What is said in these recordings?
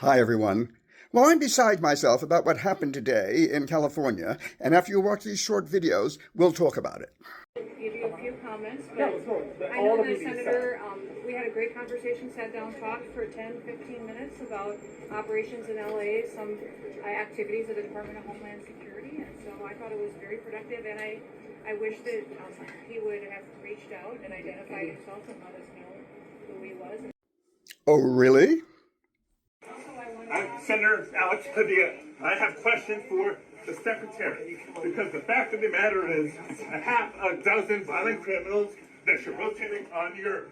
Hi, everyone. Well, I'm beside myself about what happened today in California, and after you watch these short videos, we'll talk about it. Give you a few comments, but I know the senator, we had a great conversation, sat down, talked for 10, 15 minutes about operations in LA, some activities of the Department of Homeland Security, and so I thought it was very productive, and I wish that he would have reached out and identified himself and let us know who he was. Oh, really? Senator Alex Padilla, I have questions for the Secretary, because the fact of the matter is a half a dozen violent criminals that you're rotating on your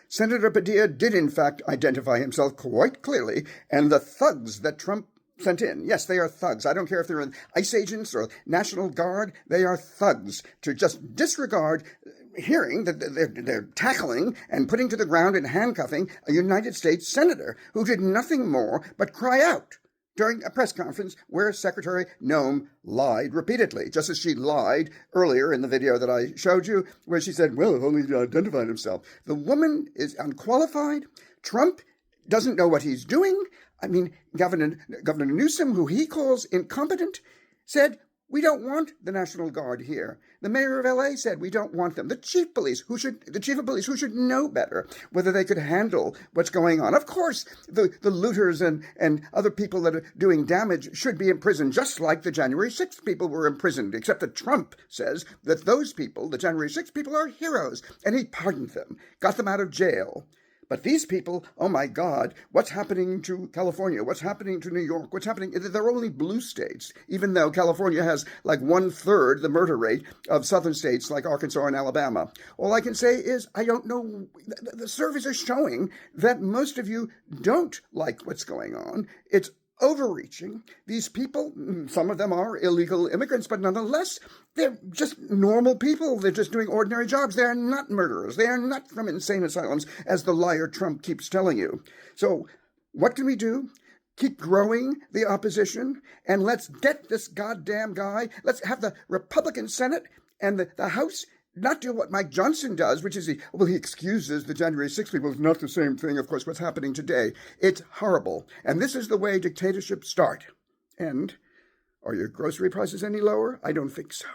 Senator Padilla did, in fact, identify himself quite clearly, and the thugs that Trump sent in, yes, they are thugs. I don't care if they're ICE agents or National Guard, they are thugs. To just disregard hearing that they're tackling and putting to the ground and handcuffing a United States senator who did nothing more but cry out during a press conference where Secretary Noem lied repeatedly, just as she lied earlier in the video that I showed you, where she said, well, only identified himself. The woman is unqualified. Trump doesn't know what he's doing. I mean, Governor Newsom, who he calls incompetent, said, we don't want the National Guard here. The mayor of LA said we don't want them. The chief of police, who should know better whether they could handle what's going on. Of course, the looters and other people that are doing damage should be in prison, just like the January 6th people were imprisoned, except that Trump says that those people, the January 6th people, are heroes, and he pardoned them, got them out of jail. But these people, oh my God, what's happening to California? What's happening to New York? What's happening? They're only blue states, even though California has like 1/3 the murder rate of southern states like Arkansas and Alabama. All I can say is I don't know. The surveys are showing that most of you don't like what's going on. It's overreaching. These people, some of them are illegal immigrants, but nonetheless, they're just normal people. They're just doing ordinary jobs. They are not murderers. They are not from insane asylums, as the liar Trump keeps telling you. So what can we do? Keep growing the opposition, and let's get this goddamn guy. Let's have the Republican Senate and the House not do what Mike Johnson does, which is he excuses the January 6th people. It's not the same thing, of course, what's happening today. It's horrible. And this is the way dictatorships start. And are your grocery prices any lower? I don't think so.